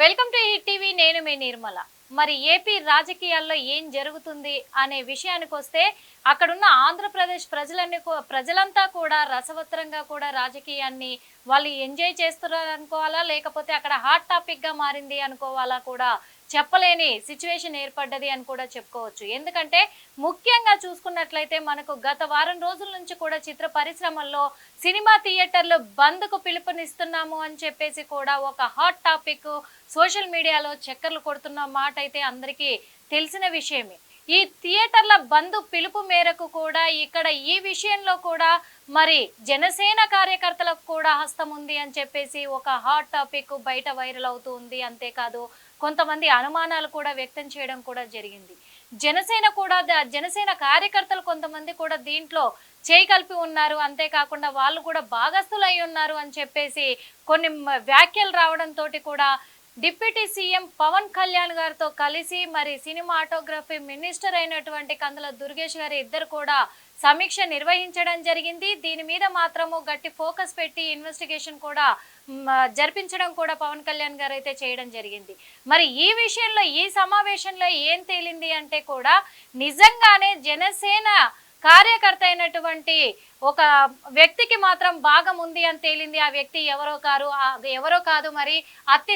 Welcome to ఈ TV. నేను మీ నిర్మల. మరి ఏపీ రాజకీయాల్లో ఏం జరుగుతుంది అనే విషయానికి వస్తే అక్కడున్న ఆంధ్రప్రదేశ్ ప్రజలంతా కూడా రసవత్తరంగా కూడా రాజకీయాన్ని వాళ్ళు ఎంజాయ్ చేస్తున్నారు అనుకోవాలా, లేకపోతే అక్కడ హాట్ టాపిక్ గా మారింది అనుకోవాలా కూడా చెప్పలేని సిచ్యువేషన్ ఏర్పడ్డది అని కూడా చెప్పుకోవచ్చు. ఎందుకంటే ముఖ్యంగా చూసుకున్నట్లయితే మనకు గత వారం రోజుల నుంచి కూడా చిత్ర పరిశ్రమల్లో సినిమా థియేటర్లు బంద్కు పిలుపునిస్తున్నాము అని చెప్పేసి కూడా ఒక హాట్ టాపిక్ సోషల్ మీడియాలో చక్కర్లు కొడుతున్న మాట అయితే అందరికీ తెలిసిన విషయమే. ఈ థియేటర్ల బంద్ పిలుపు మేరకు కూడా ఇక్కడ ఈ విషయంలో కూడా మరి జనసేన కార్యకర్తలకు కూడా హస్తం ఉంది అని చెప్పేసి ఒక హాట్ టాపిక్ బయట వైరల్ అవుతూ ఉంది. అంతేకాదు కొంతమంది అనుమానాలు కూడా వ్యక్తం చేయడం కూడా జరిగింది. జనసేన కార్యకర్తలు కొంతమంది కూడా దీంట్లో చేయి కలిపి ఉన్నారు, అంతేకాకుండా వాళ్ళు కూడా భాగస్థులు అయి ఉన్నారు అని చెప్పేసి కొన్ని వ్యాఖ్యలు రావడంతో కూడా డిప్యూటీ సీఎం పవన్ కళ్యాణ్ గారితో కలిసి మరి సినిమాటోగ్రఫీ మినిస్టర్ అయినటువంటి కందుల దుర్గేష్ గారి ఇద్దరు కూడా సమీక్ష నిర్వహించడం జరిగింది. దీని మీద మాత్రము గట్టి ఫోకస్ పెట్టి ఇన్వెస్టిగేషన్ కూడా జరిపించడం కూడా పవన్ కళ్యాణ్ గారు అయితే చేయడం జరిగింది. మరి ఈ విషయంలో ఈ సమావేశంలో ఏం తేలింది అంటే కూడా నిజంగానే జనసేన కార్యకర్త అయినటువంటి ఒక వ్యక్తికి మాత్రం భాగం ఉంది అని తేలింది. ఆ వ్యక్తి ఎవరో కాదు మరి అత్తి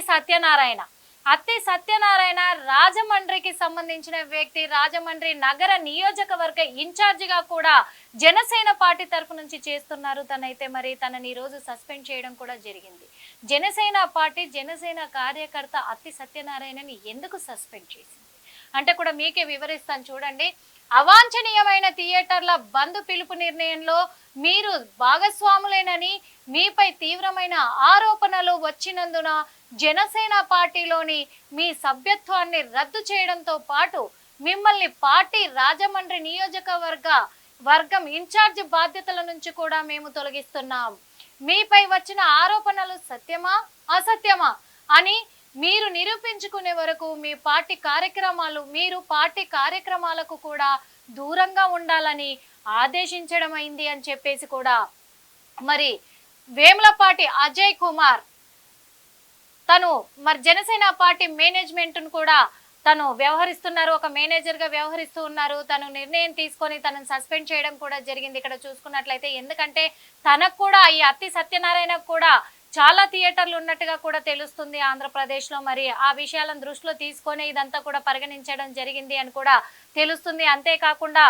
సత్యనారాయణ రాజమండ్రికి సంబంధించిన వ్యక్తి. రాజమండ్రి నగర నియోజకవర్గ ఇన్ఛార్జిగా కూడా జనసేన పార్టీ తరఫు నుంచి చేస్తున్నారు. తనని ఈ రోజు సస్పెండ్ చేయడం కూడా జరిగింది. జనసేన కార్యకర్త అత్తి సత్యనారాయణని ఎందుకు సస్పెండ్ చేసింది అంటే కూడా మీకే వివరిస్తాను చూడండి. అవాంఛనీయమైన థియేటర్ల బంద్ పిలుపు నిర్ణయంలో మీరు భాగస్వాములేనని మీపై తీవ్రమైన ఆరోపణలు వచ్చినందున జనసేన పార్టీలోని మీ సభ్యత్వాన్ని రద్దు చేయడంతో పాటు మిమ్మల్ని పార్టీ రాజమండ్రి నియోజకవర్గం ఇన్ఛార్జ్ బాధ్యతల నుంచి కూడా మేము తొలగిస్తున్నాం. మీపై వచ్చిన ఆరోపణలు సత్యమా అసత్యమా అని మీరు నిరూపించుకునే వరకు మీరు పార్టీ కార్యక్రమాలకు కూడా దూరంగా ఉండాలని ఆదేశించడం అయింది అని చెప్పేసి కూడా మరి వేములపాటి అజయ్ కుమార్ తను మరి జనసేన పార్టీ మేనేజ్మెంట్ ను కూడా తను వ్యవహరిస్తున్నారు, ఒక మేనేజర్ గా వ్యవహరిస్తూ ఉన్నారు. తను నిర్ణయం తీసుకొని తనను సస్పెండ్ చేయడం కూడా జరిగింది. ఇక్కడ చూసుకున్నట్లయితే ఎందుకంటే తనకు కూడా ఈ అత్తి సత్యనారాయణకు కూడా చాలా థియేటర్లు ఉన్నట్టుగా కూడా తెలుస్తుంది ఆంధ్రప్రదేశ్ లో. మరి ఆ విషయాలను దృష్టిలో తీసుకొని ఇదంతా కూడా పరిగణించడం జరిగింది అని కూడా తెలుస్తుంది. అంతేకాకుండా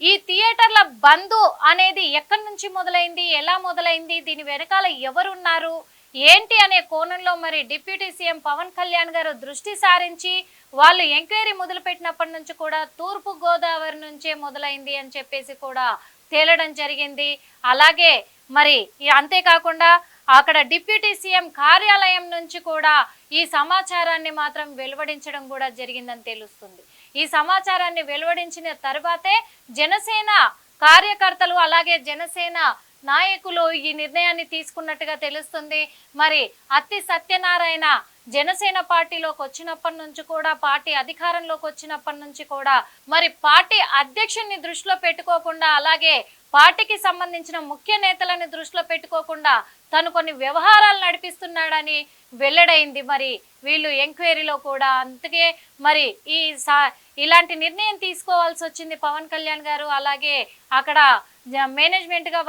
ఈ థియేటర్ల బంద్ అనేది ఎక్కడి నుంచి మొదలైంది, ఎలా మొదలైంది, దీని వెనకాల ఎవరున్నారు ఏంటి అనే కోణంలో మరి డిప్యూటీ సీఎం పవన్ కళ్యాణ్ గారు దృష్టి సారించి వాళ్ళు ఎంక్వైరీ మొదలు పెట్టినప్పటి నుంచి కూడా తూర్పు గోదావరి నుంచే మొదలైంది అని చెప్పేసి కూడా తేలడం జరిగింది. అలాగే మరి అంతేకాకుండా అక్కడ డిప్యూటీ సీఎం కార్యాలయం నుంచి కూడా ఈ సమాచారాన్ని మాత్రం వెలువడించడం కూడా జరిగిందని తెలుస్తుంది. ఈ సమాచారాన్ని వెలువడించిన తర్వాతే జనసేన కార్యకర్తలు అలాగే జనసేన నాయకులు ఈ నిర్ణయాన్ని తీసుకున్నట్టుగా తెలుస్తుంది. మరి అత్తి సత్యనారాయణ జనసేన పార్టీలోకి వచ్చినప్పటి నుంచి కూడా పార్టీ అధికారంలోకి వచ్చినప్పటి నుంచి కూడా మరి పార్టీ అధ్యక్షుడిని దృష్టిలో పెట్టుకోకుండా అలాగే పార్టీకి సంబంధించిన ముఖ్య నేతలను దృష్టిలో పెట్టుకోకుండా తను కొన్ని వ్యవహారాలు నడిపిస్తున్నాడని వెల్లడైంది. మరి వీళ్ళు ఎంక్వైరీలో కూడా అందుకే మరి ఇలాంటి నిర్ణయం తీసుకోవాల్సి వచ్చింది పవన్ కళ్యాణ్ గారు. అలాగే అక్కడ మేనేజ్మెంట్ గా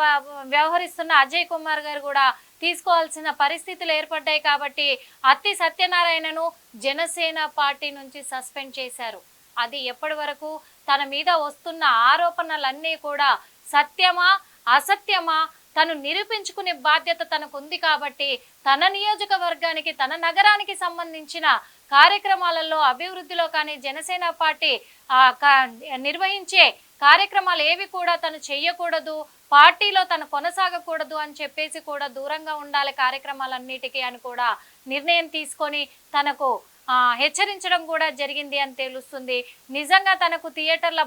వ్యవహరిస్తున్న అజయ్ కుమార్ గారు కూడా తీసుకోవాల్సిన పరిస్థితులు ఏర్పడ్డాయి. కాబట్టి అత్తి సత్యనారాయణను జనసేన పార్టీ నుంచి సస్పెండ్ చేశారు. అది ఎప్పటి వరకు తన మీద వస్తున్న ఆరోపణలన్నీ కూడా సత్యమా అసత్యమా తను నిరూపించుకునే బాధ్యత తనకు ఉంది. కాబట్టి తన నియోజకవర్గానికి తన నగరానికి సంబంధించిన కార్యక్రమాలలో అభివృద్ధిలో కానీ జనసేన పార్టీ నిర్వహించే కార్యక్రమాలు ఏవి కూడా తను చెయ్యకూడదు, పార్టీలో తను కొనసాగకూడదు అని చెప్పేసి కూడా దూరంగా ఉండాలి కార్యక్రమాలన్నిటికీ అని కూడా నిర్ణయం తీసుకొని తనకు హెచ్చరించడం కూడా జరిగింది అని తెలుస్తుంది. నిజంగా తనకు థియేటర్ల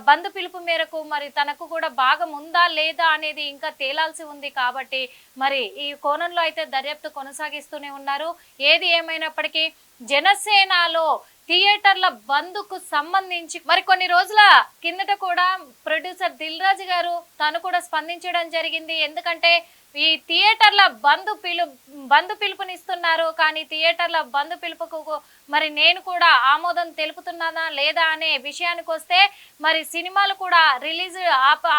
బంద్ పిలుపు మేరకు మరి తనకు కూడా భాగం ఉందా లేదా అనేది ఇంకా తేలాల్సి ఉంది. కాబట్టి మరి ఈ కోణంలో అయితే దర్యాప్తు కొనసాగిస్తూనే ఉన్నారు. ఏది ఏమైనప్పటికీ జనసేనలో థియేటర్ల బంద్కు సంబంధించి మరి కొన్ని రోజుల కిందట కూడా ప్రొడ్యూసర్ దిల్ రాజు గారు తను కూడా స్పందించడం జరిగింది. ఎందుకంటే ఈ థియేటర్ల బంద్ పిలుపునిస్తున్నారు, కానీ థియేటర్ల బంద్ పిలుపుకు మరి నేను కూడా ఆమోదం తెలుపుతున్నానా లేదా అనే విషయానికి వస్తే మరి సినిమాలు కూడా రిలీజ్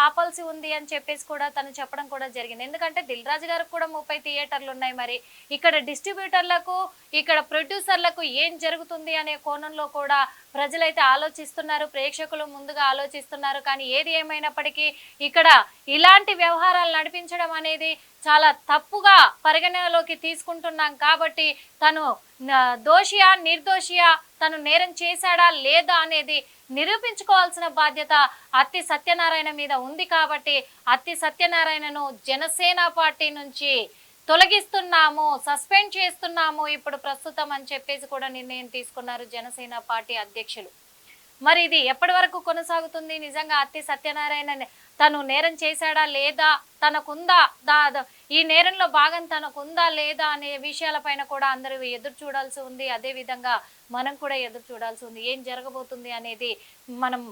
ఆపాల్సి ఉంది అని చెప్పేసి కూడా తను చెప్పడం కూడా జరిగింది. ఎందుకంటే దిల్ రాజు గారికి కూడా 30 థియేటర్లు ఉన్నాయి. మరి ఇక్కడ డిస్ట్రిబ్యూటర్లకు ఇక్కడ ప్రొడ్యూసర్లకు ఏం జరుగుతుంది అనే కోణంలో కూడా ప్రజలైతే ఆలోచిస్తున్నారు, ప్రేక్షకులు ముందుగా ఆలోచిస్తున్నారు. కానీ ఏది ఏమైనప్పటికీ ఇక్కడ ఇలాంటి వ్యవహారాలు నడిపించడం అనేది చాలా తప్పుగా పరిగణనలోకి తీసుకుంటున్నాం. కాబట్టి తను దోషియా నిర్దోషియా, తను నేరం చేశాడా లేదా అనేది నిరూపించుకోవాల్సిన బాధ్యత అత్తి సత్యనారాయణ మీద ఉంది. కాబట్టి అత్తి సత్యనారాయణను జనసేన పార్టీ నుంచి తొలగిస్తున్నాము, సస్పెండ్ చేస్తున్నాము ఇప్పుడు ప్రస్తుతం అని చెప్పేసి కూడా నిర్ణయం తీసుకున్నారు జనసేన పార్టీ అధ్యక్షులు. మరి ఇది ఎప్పటి వరకు కొనసాగుతుంది? నిజంగా అత్తి సత్యనారాయణ తను నేరం చేశాడా లేదా, తనకుందా ఈ నేరంలో భాగం తనకుందా లేదా అనే విషయాలపైన కూడా అందరూ ఎదురు చూడాల్సి ఉంది. అదే విధంగా మనం కూడా ఎదురు చూడాల్సి ఉంది. ఏం జరగబోతుంది అనేది మనం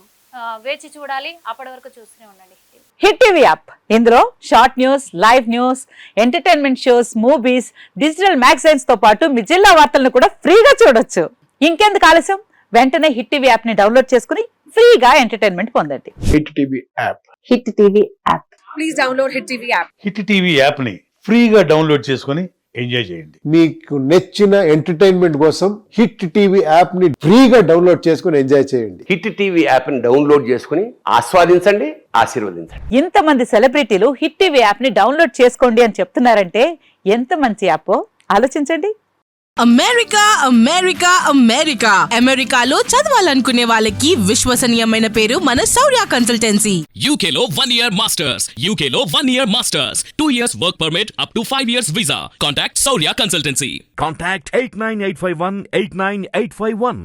వేచి చూడాలి. అప్పటి వరకు చూస్తూనే ఉండండి హిట్ టీవీ యాప్. ఇందులో short news, live news, entertainment shows, movies, digital magazines తో పాటు మీ జిల్లా వార్తలను కూడా ఫ్రీగా చూడొచ్చు. ఇంకెందుకు ఆలస్యం, వెంటనే హిట్ టీవీ యాప్ ని డౌన్లోడ్ చేసుకుని ఫ్రీగా ఎంటర్టైన్మెంట్ పొందండి. Hit TV app. Hit TV app. Please download hit TV app. Hit TV app ని ఫ్రీగా డౌన్లోడ్ చేసుకుని ఎంజాయ్ చేయండి. మీకు నచ్చిన ఎంటర్టైన్మెంట్ కోసం హిట్ టీవీ యాప్ ని ఫ్రీగా డౌన్లోడ్ చేసుకుని ఎంజాయ్ చేయండి. హిట్ టీవీ యాప్ ని డౌన్లోడ్ చేసుకుని ఆస్వాదించండి, ఆశీర్వదించండి. ఇంతమంది సెలబ్రిటీలు హిట్ టీవీ యాప్ ని డౌన్లోడ్ చేసుకోండి అని చెప్తున్నారంటే ఎంత మంచి యాప్ ఆలోచించండి. అమెరికా అమెరికా అమెరికా అమెరికాలో చదవాలనుకునే వాళ్ళకి విశ్వసనీయమైన పేరు మన శౌర్య కన్సల్టెన్సీ. UK లో 1 year masters, UK లో 1 year masters, 2 years work permit up to 5 years visa. Contact Saurya Consultancy. Contact 89851 89851.